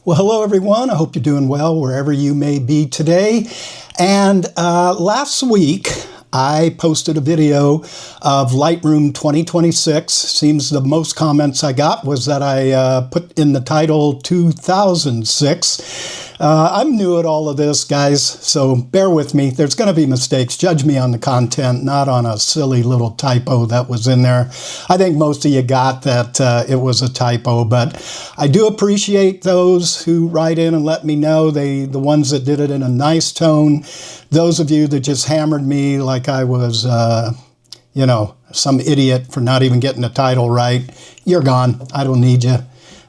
Well, hello everyone. I hope you're doing well wherever you may be today. And last week, I posted a video of Lightroom 2026. Seems the most comments I got was that I put in the title 2006. I'm new at all of this, guys, so bear with me. There's going to be mistakes. Judge me on the content, not on a silly little typo that was in there. I think most of you got that it was a typo, but I do appreciate those who write in and let me know, the ones that did it in a nice tone. Those of you that just hammered me like I was, some idiot for not even getting the title right, you're gone. I don't need you.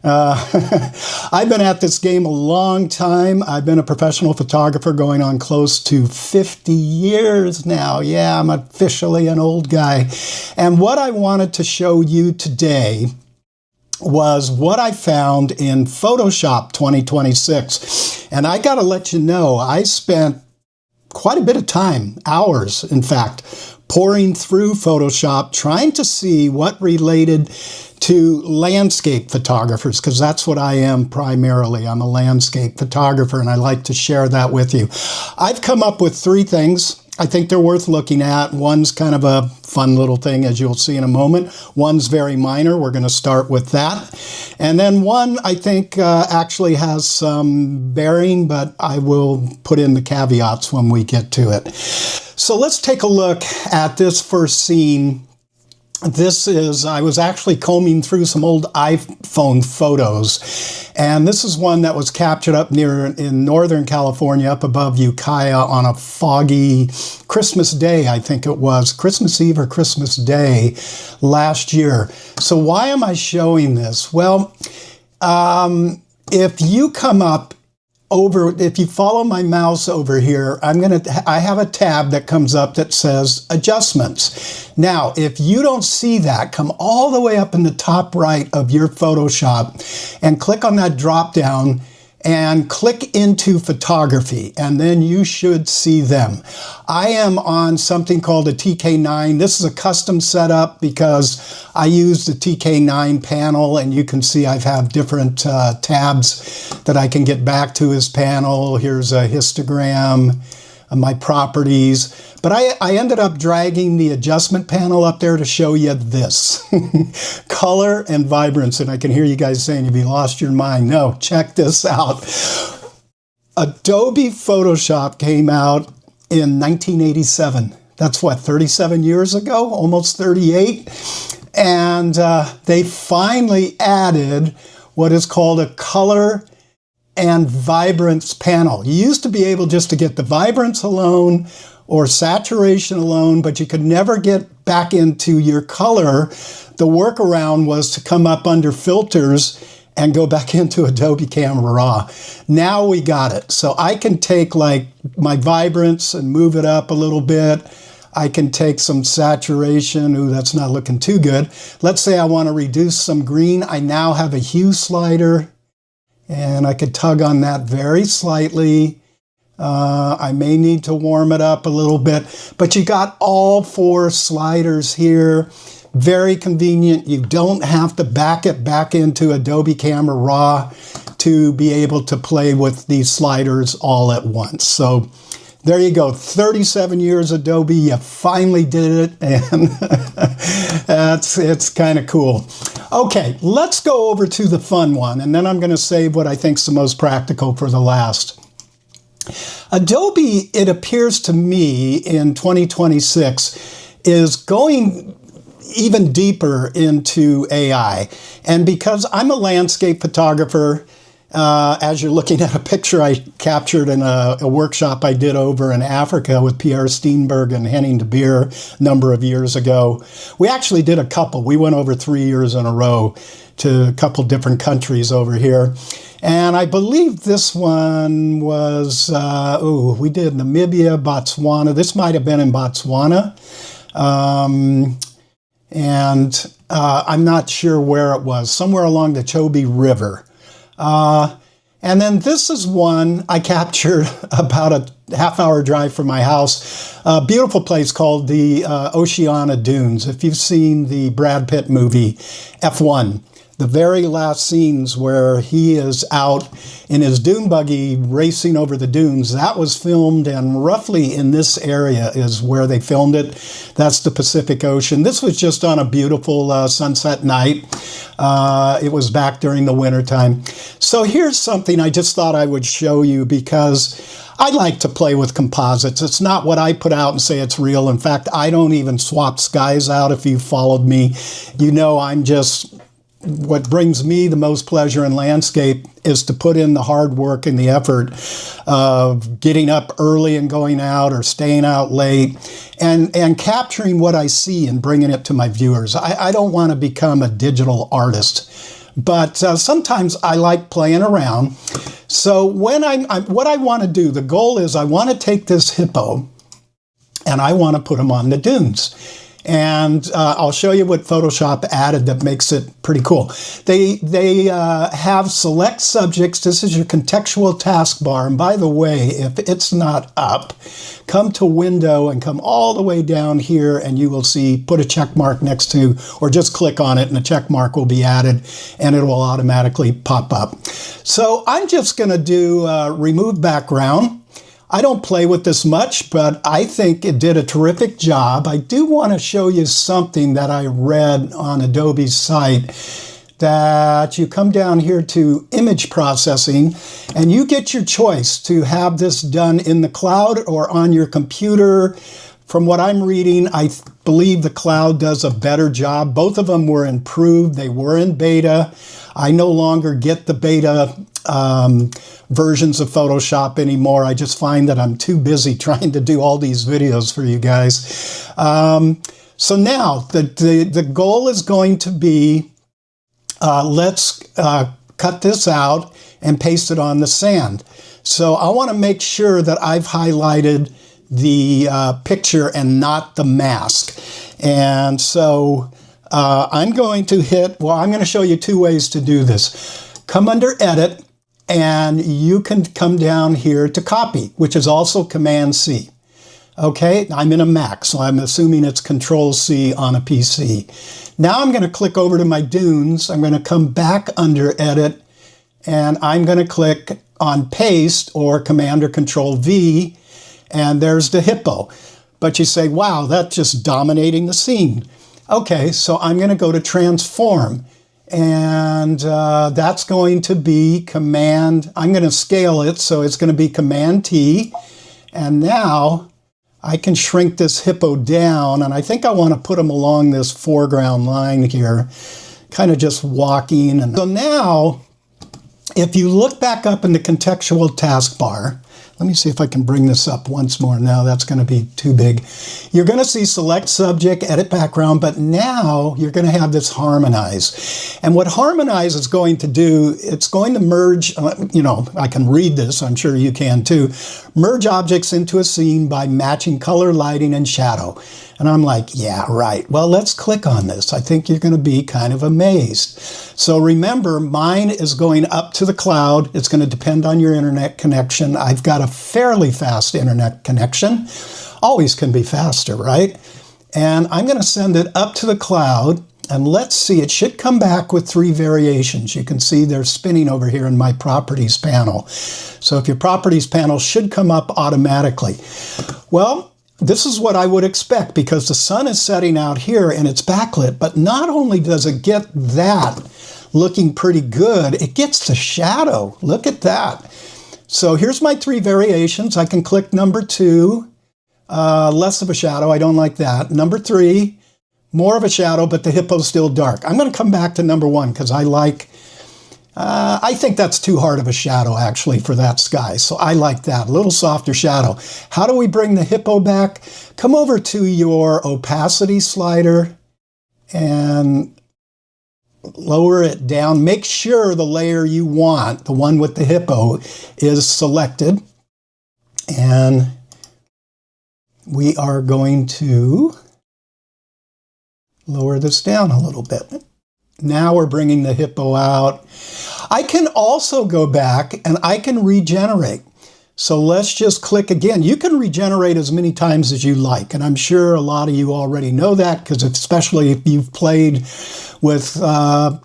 I've been at this game a long time. I've been a professional photographer going on close to 50 years now. Yeah, I'm officially an old guy. And what I wanted to show you today was what I found in Photoshop 2026. And I got to let you know, I spent quite a bit of time, hours, in fact, pouring through Photoshop, trying to see what related to landscape photographers, because that's what I am primarily. I'm a landscape photographer, and I like to share that with you. I've come up with three things I think they're worth looking at. One's kind of a fun little thing, as you'll see in a moment. One's very minor. We're going to start with that. And then one I think actually has some bearing, but I will put in the caveats when we get to it. So let's take a look at this first scene. I was actually combing through some old iPhone photos, and this is one that was captured up in Northern California, up above Ukiah, on a foggy Christmas Day, I think it was, Christmas Eve or Christmas Day last year. So why am I showing this? Well, if you come up if you follow my mouse over here, I have a tab that comes up that says Adjustments. Now, if you don't see that, come all the way up in the top right of your Photoshop and click on that drop down and click into photography, and then you should see them. I am on something called a TK9. This is a custom setup because I use the TK9 panel, and you can see I have different tabs that I can get back to his panel. Here's a histogram, my properties. But I ended up dragging the adjustment panel up there to show you this. Color and vibrance. And I can hear you guys saying, have you lost your mind? No, check this out. Adobe Photoshop came out in 1987. That's what, 37 years ago? Almost 38? And they finally added what is called a color and vibrance panel. You used to be able just to get the vibrance alone or saturation alone, but you could never get back into your color. The workaround was to come up under filters and go back into Adobe Camera Raw. Now we got it. So I can take like my vibrance and move it up a little bit. I can take some saturation. Ooh, that's not looking too good. Let's say I want to reduce some green. I now have a hue slider, and I could tug on that very slightly. I may need to warm it up a little bit, but you got all four sliders here. Very convenient. You don't have to back it back into Adobe Camera Raw to be able to play with these sliders all at once. So there you go. 37 years Adobe, you finally did it, and it's kind of cool. Okay, let's go over to the fun one, and then I'm going to save what I think is the most practical for the last. Adobe, it appears to me, in 2026, is going even deeper into AI. And because I'm a landscape photographer, as you're looking at a picture I captured in a workshop I did over in Africa with Pierre Steenberg and Henning de Beer a number of years ago. We actually did a couple. We went over 3 years in a row to a couple different countries over here. And I believe this one was, we did Namibia, Botswana. This might have been in Botswana. I'm not sure where it was, somewhere along the Chobe River. And then this is one I captured about a half-hour drive from my house. A beautiful place called the Oceana Dunes. If you've seen the Brad Pitt movie, F1, The very last scenes where he is out in his dune buggy racing over the dunes, that was filmed, and roughly in this area is where they filmed it. That's the Pacific Ocean. This was just on a beautiful sunset night. It was back during the wintertime. So here's something I just thought I would show you, because I like to play with composites. It's not what I put out and say it's real. In fact, I don't even swap skies out. If you followed me, you know I'm just, what brings me the most pleasure in landscape is to put in the hard work and the effort of getting up early and going out, or staying out late, and capturing what I see and bringing it to my viewers. I don't want to become a digital artist, but sometimes I like playing around. So when what I want to do, the goal is I want to take this hippo and I want to put him on the dunes. And I'll show you what Photoshop added that makes it pretty cool. They have select subjects. This is your contextual taskbar. And by the way, if it's not up, come to window and come all the way down here, and you will see, put a check mark next to, or just click on it and a check mark will be added and it will automatically pop up. So I'm just going to do remove background. I don't play with this much, but I think it did a terrific job. I do want to show you something that I read on Adobe's site, that you come down here to image processing and you get your choice to have this done in the cloud or on your computer. From what I'm reading, I believe the cloud does a better job. Both of them were improved. They were in beta. I no longer get the beta versions of Photoshop anymore. I just find that I'm too busy trying to do all these videos for you guys. So now the goal is going to be, let's cut this out and paste it on the sand. So I want to make sure that I've highlighted the picture and not the mask. And so I'm going to I'm going to show you two ways to do this. Come under Edit, and you can come down here to Copy, which is also Command-C. Okay, I'm in a Mac, so I'm assuming it's Control-C on a PC. Now I'm going to click over to my dunes. I'm going to come back under Edit, and I'm going to click on Paste, or Command or Control-V, and there's the hippo. But you say, wow, that's just dominating the scene. Okay, so I'm going to go to Transform, and that's going to be Command. I'm going to scale it, so it's going to be Command-T. And now I can shrink this hippo down, and I think I want to put him along this foreground line here, kind of just walking. And so now, if you look back up in the contextual taskbar, let me see if I can bring this up once more. Now that's going to be too big. You're going to see Select Subject, Edit Background, but now you're going to have this Harmonize. And what Harmonize is going to do, it's going to merge, I can read this, I'm sure you can too, merge objects into a scene by matching color, lighting, and shadow. And I'm like, yeah, right. Well, let's click on this. I think you're going to be kind of amazed. So remember, mine is going up to the cloud. It's going to depend on your internet connection. I've got a fairly fast internet connection. Always can be faster, right? And I'm going to send it up to the cloud. And let's see, it should come back with 3 variations. You can see they're spinning over here in my Properties panel. So if your Properties panel should come up automatically. Well, this is what I would expect, because the sun is setting out here and it's backlit, but not only does it get that looking pretty good, it gets the shadow. Look at that. So here's my 3 variations. I can click number 2, less of a shadow. I don't like that. Number 3, more of a shadow, but the hippo's still dark. I'm going to come back to number 1 because I think that's too hard of a shadow, actually, for that sky. So I like that, a little softer shadow. How do we bring the hippo back? Come over to your opacity slider and lower it down. Make sure the layer you want, the one with the hippo, is selected. And we are going to lower this down a little bit. Now we're bringing the hippo out. I can also go back and I can regenerate. So let's just click again. You can regenerate as many times as you like, and I'm sure a lot of you already know that, because especially if you've played with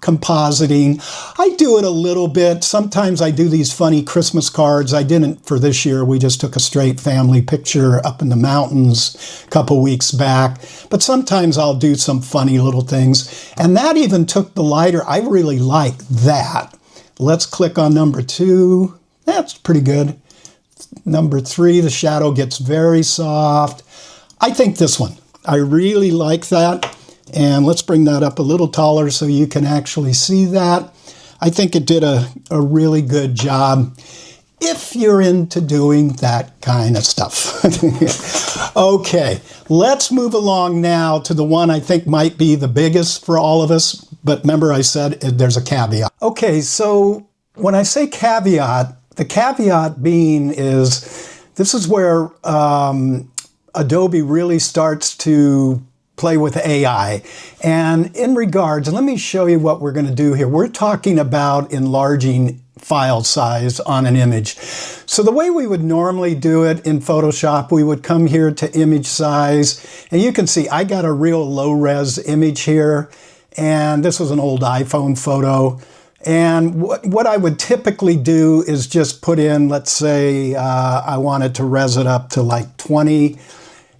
compositing. I do it a little bit. Sometimes I do these funny Christmas cards. I didn't for this year. We just took a straight family picture up in the mountains a couple weeks back. But sometimes I'll do some funny little things. And that even took the lighter. I really like that. Let's click on number 2. That's pretty good. Number 3, the shadow gets very soft. I think this one. I really like that. And let's bring that up a little taller so you can actually see that. I think it did a really good job if you're into doing that kind of stuff. Okay, let's move along now to the one I think might be the biggest for all of us. But remember I said there's a caveat. Okay, so when I say caveat, the caveat being is this is where Adobe really starts to play with AI. And in regards, let me show you what we're going to do here. We're talking about enlarging file size on an image. So the way we would normally do it in Photoshop, we would come here to image size, and you can see I got a real low res image here, and this was an old iPhone photo. And what I would typically do is just put in, let's say I wanted to res it up to like 20,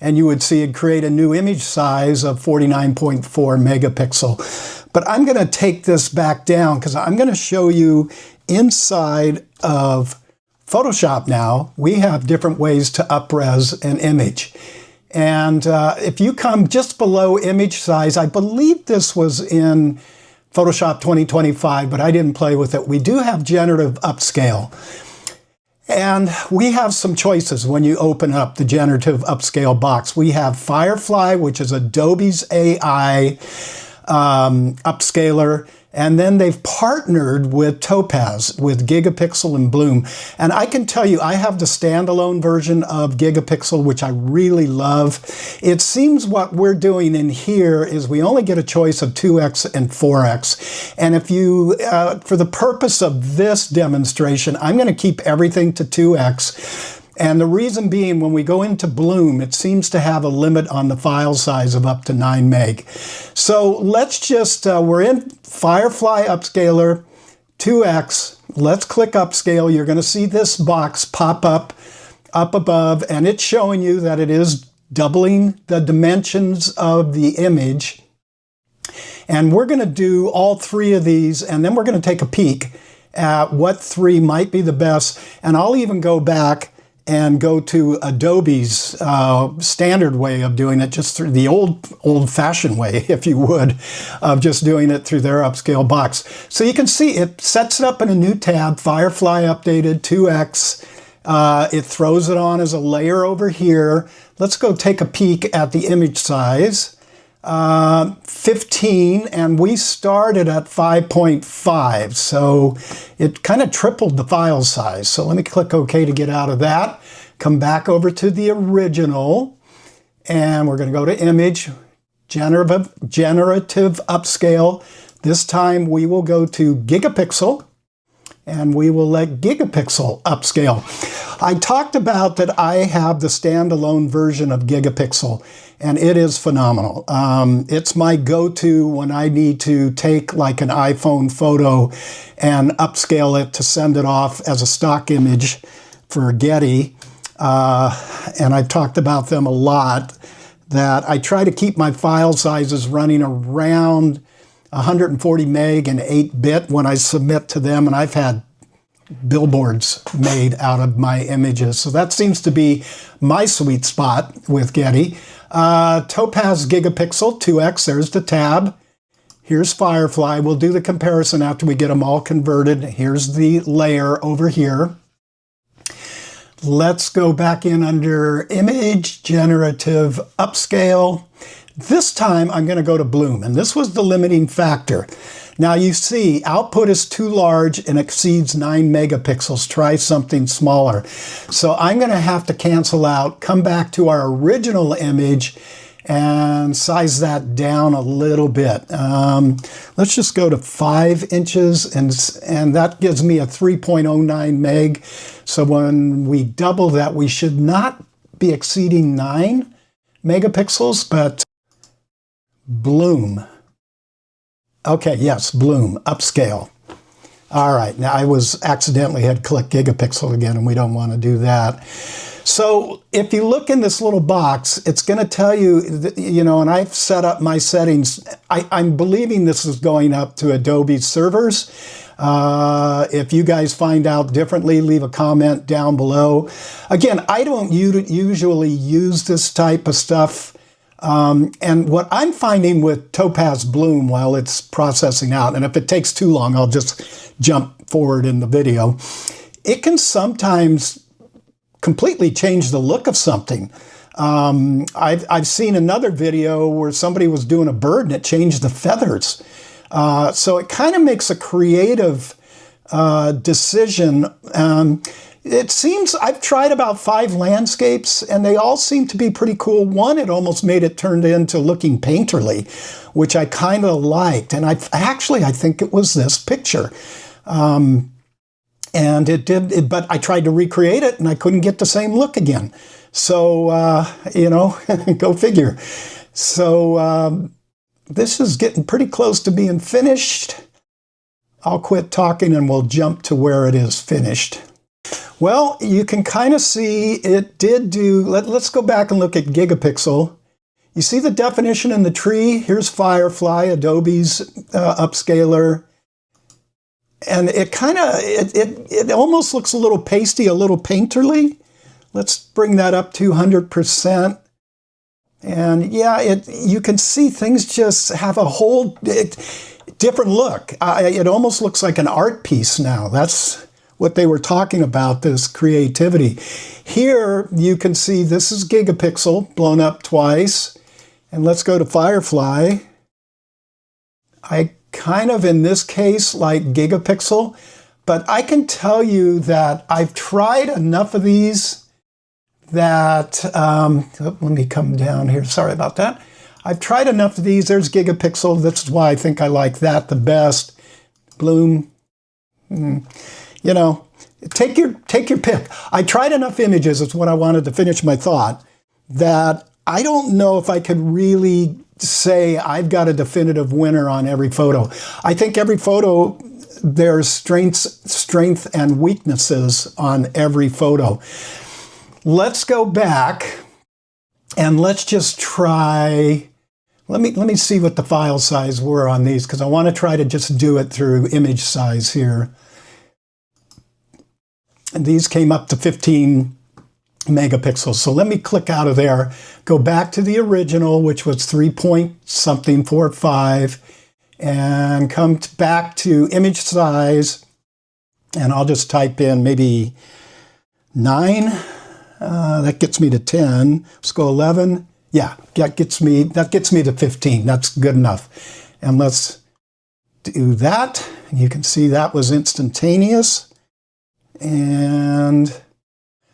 and you would see it create a new image size of 49.4 megapixel. But I'm going to take this back down because I'm going to show you inside of Photoshop now, we have different ways to up-res an image. And if you come just below image size, I believe this was in Photoshop 2025, but I didn't play with it. We do have generative upscale. And we have some choices when you open up the generative upscale box. We have Firefly, which is Adobe's AI upscaler. And then they've partnered with Topaz, with Gigapixel and Bloom. And I can tell you, I have the standalone version of Gigapixel, which I really love. It seems what we're doing in here is we only get a choice of 2x and 4x. And if you, for the purpose of this demonstration, I'm going to keep everything to 2x. And the reason being, when we go into Bloom, it seems to have a limit on the file size of up to 9 meg. So let's just, we're in Firefly Upscaler 2x. Let's click Upscale. You're going to see this box pop up above, and it's showing you that it is doubling the dimensions of the image. And we're going to do all 3 of these, and then we're going to take a peek at what 3 might be the best. And I'll even go back and go to Adobe's standard way of doing it, just through the old-fashioned way, if you would, of just doing it through their upscale box. So you can see it sets it up in a new tab, Firefly Updated 2x. It throws it on as a layer over here. Let's go take a peek at the image size. 15, and we started at 5.5, so it kind of tripled the file size. So let me click OK to get out of that. Come back over to the original, and we're going to go to Image, Generative Upscale. This time we will go to Gigapixel, and we will let Gigapixel upscale. I talked about that I have the standalone version of Gigapixel, and it is phenomenal. It's my go-to when I need to take like an iPhone photo and upscale it to send it off as a stock image for Getty. And I've talked about them a lot, that I try to keep my file sizes running around 140 meg and 8-bit when I submit to them, and I've had billboards made out of my images. So that seems to be my sweet spot with Getty. Topaz Gigapixel 2x, there's the tab. Here's Firefly. We'll do the comparison after we get them all converted. Here's the layer over here. Let's go back in under Image, Generative Upscale. This time I'm going to go to Bloom, and this was the limiting factor. Now you see, output is too large and exceeds 9 megapixels. Try something smaller. So I'm going to have to cancel out, come back to our original image, and size that down a little bit. Let's just go to 5 inches, and that gives me a 3.09 meg. So when we double that, we should not be exceeding 9 megapixels, but bloom. Okay, yes, bloom, upscale. All right, now I accidentally had clicked gigapixel again, and we don't want to do that. So if you look in this little box, it's going to tell you, and I've set up my settings. I'm believing this is going up to Adobe servers. If you guys find out differently, leave a comment down below. Again, I don't usually use this type of stuff. And what I'm finding with Topaz Bloom while it's processing out, and if it takes too long, I'll just jump forward in the video, it can sometimes completely change the look of something. I've seen another video where somebody was doing a bird and it changed the feathers. So it kind of makes a creative decision. It seems I've tried about 5 landscapes and they all seem to be pretty cool. One, it almost made it turned into looking painterly, which I kind of liked. And I think it was this picture. And it did, but I tried to recreate it and I couldn't get the same look again. So, go figure. So this is getting pretty close to being finished. I'll quit talking and we'll jump to where it is finished. Well, you can kind of see it did do, let's go back and look at gigapixel. You see the definition in the tree? Here's Firefly, Adobe's upscaler. And it kind of, it almost looks a little pasty, a little painterly. Let's bring that up to 100%. And yeah, you can see things just have a whole different look. It almost looks like an art piece now. That's what they were talking about, this creativity. Here you can see this is gigapixel blown up twice. And let's go to Firefly. I kind of, in this case, like gigapixel, but I can tell you that I've tried enough of these that, let me come down here, sorry about that. I've tried enough of these, there's gigapixel, that's why I think I like that the best. Bloom, take your pick. I tried enough images, is what I wanted to finish my thought, that I don't know if I could really say I've got a definitive winner on every photo. I think every photo, there's strength and weaknesses on every photo. Let's go back and let's just try, let me see what the file size were on these, because I want to try to just do it through image size here. And these came up to 15 megapixels. So let me click out of there, go back to the original, which was 3.something45, and come back to image size, and I'll just type in maybe 9. That gets me to 10. Let's go 11. Yeah, that gets me to 15. That's good enough. And let's do that. You can see that was instantaneous. And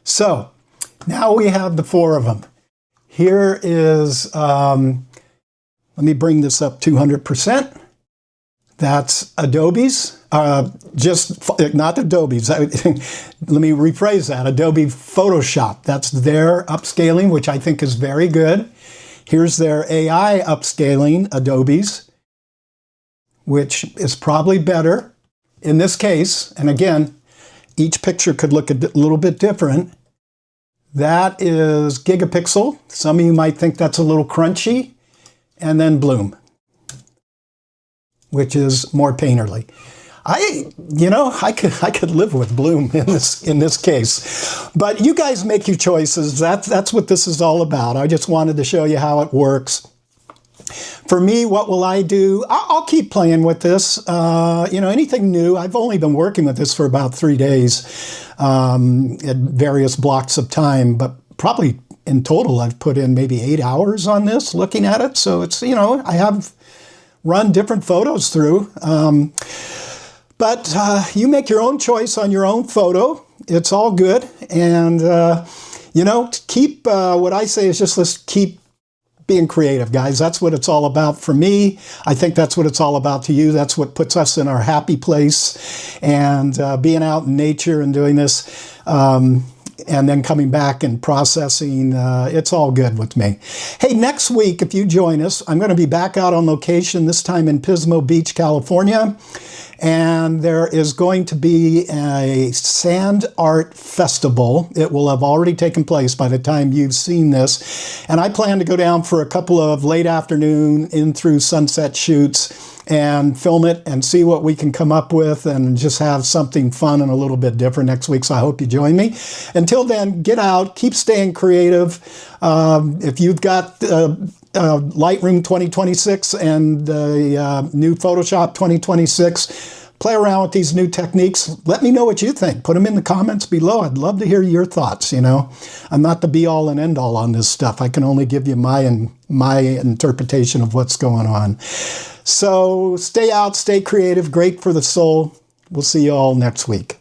so now we have the 4 of them. Here is, let me bring this up 200%. That's Adobe's, not Adobe's. Let me rephrase that. Adobe Photoshop. That's their upscaling, which I think is very good. Here's their AI upscaling, Adobe's, which is probably better in this case. And again, each picture could look a little bit different. That is gigapixel. Some of you might think that's a little crunchy. And then Bloom, which is more painterly. I could live with Bloom in this case. But you guys make your choices. That's what this is all about. I just wanted to show you how it works. For me, what will I do? I'll keep playing with this. Anything new. I've only been working with this for about 3 days at various blocks of time, but probably in total I've put in maybe 8 hours on this, looking at it. So it's, I have run different photos through. But you make your own choice on your own photo. It's all good. And, keep, what I say is just let's keep being creative, guys. That's what it's all about for me. I think that's what it's all about to you. That's what puts us in our happy place. And being out in nature and doing this, and then coming back and processing, it's all good with me. Hey, next week, if you join us, I'm going to be back out on location, this time in Pismo Beach, California. And there is going to be a sand art festival. It will have already taken place by the time you've seen this. And I plan to go down for a couple of late afternoon in through sunset shoots and film it and see what we can come up with and just have something fun and a little bit different next week. So I hope you join me. Until then, get out, keep staying creative. If you've got Lightroom 2026 and the new Photoshop 2026, play around with these new techniques. Let me know what you think. Put them in the comments below. I'd love to hear your thoughts, you know. I'm not the be-all and end-all on this stuff. I can only give you my interpretation of what's going on. So stay out, stay creative, great for the soul. We'll see you all next week.